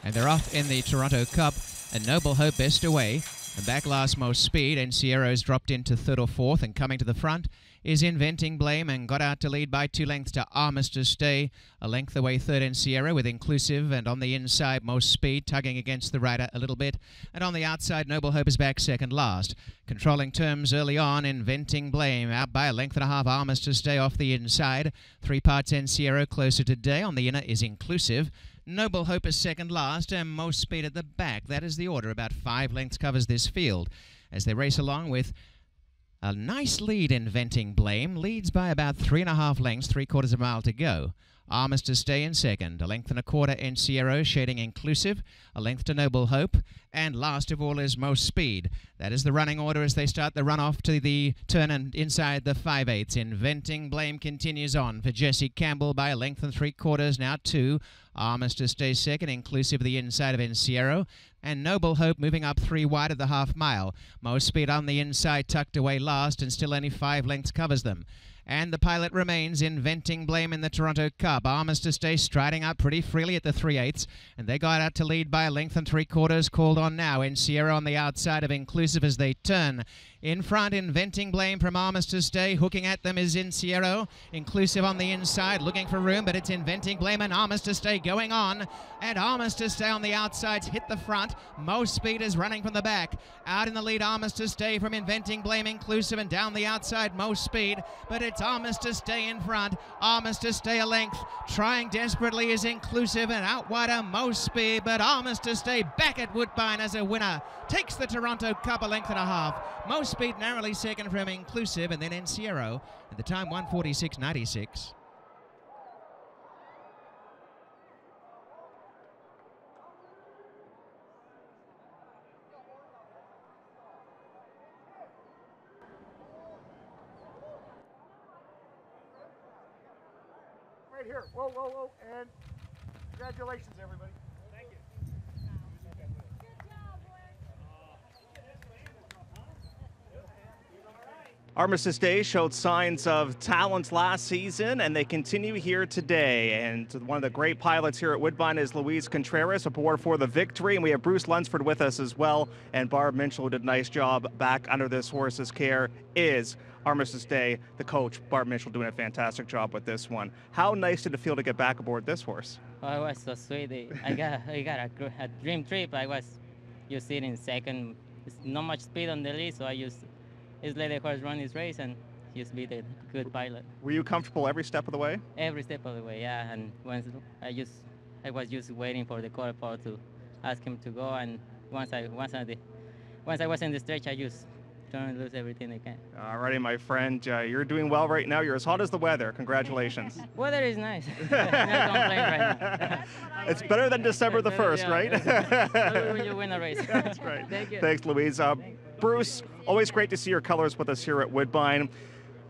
And they're off in the Toronto Cup. And Noble Hope best away. And back last most speed. Encierro's dropped into third or fourth. And coming to the front is Inventing Blame and got out to lead by 2 lengths to Armistice. A length away third Encierro with Inclusive, and on the inside most speed, tugging against the rider a little bit, and on the outside Noble Hope is back second last. Controlling terms early on, Inventing Blame out by 1.5 lengths Armistice off the inside. 3 parts Encierro closer today. On the inner is Inclusive. Noble Hope is second last, and most speed at the back. That is the order. About 5 lengths covers this field as they race along with a nice lead. Inventing Blame leads by about 3.5 lengths, 3/4 of a mile to go. Armistice in second. 1.25 lengths Encierro shading Inclusive. 1 length to Noble Hope. And last of all is Most Speed. That is the running order as they start the run off to the turn and inside the 5/8. Inventing Blame continues on for Jesse Campbell by 1 3/4 lengths, now 2. Armistice stays second, Inclusive the inside of Encierro. And Noble Hope moving up 3 wide of the half mile. Most Speed on the inside, tucked away last, and still only 5 lengths covers them. And the pilot remains Inventing Blame in the Toronto Cup. Armistice striding up pretty freely at the 3/8, and they got out to lead by 1 3/4 lengths, called on now. Encierro on the outside of Inclusive as they turn. In front, Inventing Blame from Armistice hooking at them is Encierro. Inclusive on the inside, looking for room, but it's Inventing Blame and Armistice going on. And Armistice on the outsides hit the front. Most Speed is running from the back. Out in the lead, Armistice from Inventing Blame, Inclusive, and down the outside, Most Speed. But it's Armistice in front. Armistice a length. Trying desperately is Inclusive, and out wider, Most Speed. But Armistice back at Woodbine as a winner. Takes the Toronto Cup 1.5 lengths. Most Speed narrowly second from Inclusive, and then Encierro at the time 1:46.96. Right here. Whoa, whoa, whoa. And congratulations, everybody. Thank you. Armistice Day showed signs of talent last season, and they continue here today. And one of the great pilots here at Woodbine is Luis Contreras aboard for the victory. And we have Bruce Lunsford with us as well. And Barb Minchell, who did a nice job back under this horse's care, is Armistice Day, the coach. Barb Minchell doing a fantastic job with this one. How nice did it feel to get back aboard this horse? Oh, it was so sweet. I got a dream trip. I was just sitting second. It's not much speed on the lead, so I just let the horse run his race and just be the good pilot. Were you comfortable every step of the way? Every step of the way, yeah. And once I was just waiting for the quarter pole to ask him to go, and once I was in the stretch, I just trying to lose everything I can. All righty, my friend. You're doing well right now. You're as hot as the weather. Congratulations. Weather is nice. No complaint right now. It's better than December the 1st, right? When you win a race. That's right. Thank you. Thanks, Louise. Bruce, always great to see your colors with us here at Woodbine.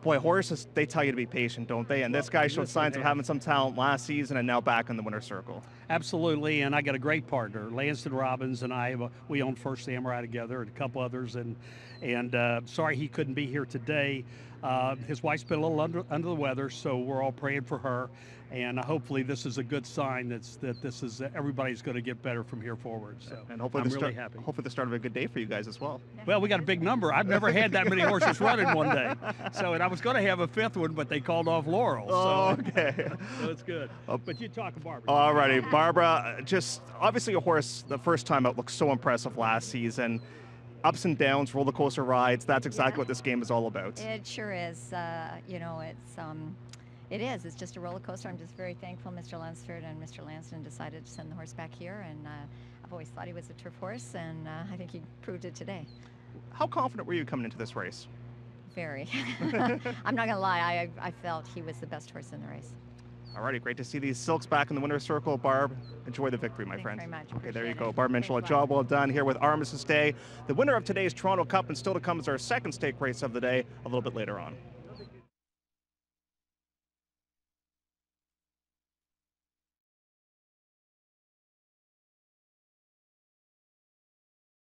Boy, horses, they tell you to be patient, don't they? And this guy showed signs of having some talent last season and now back in the winner's circle. Absolutely, and I got a great partner. Lanston Robbins and I, we own First Samurai together and a couple others, and sorry he couldn't be here today. His wife's been a little under the weather, so we're all praying for her, and hopefully this is a good sign that everybody's going to get better from here forward. So and hopefully I'm really happy. Hopefully the start of a good day for you guys as well. Well, we got a big number. I've never had that many horses running one day. So, and I was going to have a 5th one, but they called off Laurel. Oh, so, okay. So it's good. But you talk to Barbara. All righty, Barbara. Just obviously a horse the first time out looked so impressive last season. Ups and downs, roller coaster rides. That's exactly what this game is all about. It sure is. You know, it is. It's just a roller coaster. I'm just very thankful Mr. Lunsford and Mr. Lanston decided to send the horse back here. And I've always thought he was a turf horse, and I think he proved it today. How confident were you coming into this race? Very. I'm not going to lie. I felt he was the best horse in the race. All righty, great to see these Silks back in the winner's circle. Barb, enjoy the victory, my friend. Thanks very much. Okay, there you Appreciate go. it. Barb Minchell, a job well done here with Armistice Day. The winner of today's Toronto Cup, and still to come is our second stake race of the day a little bit later on.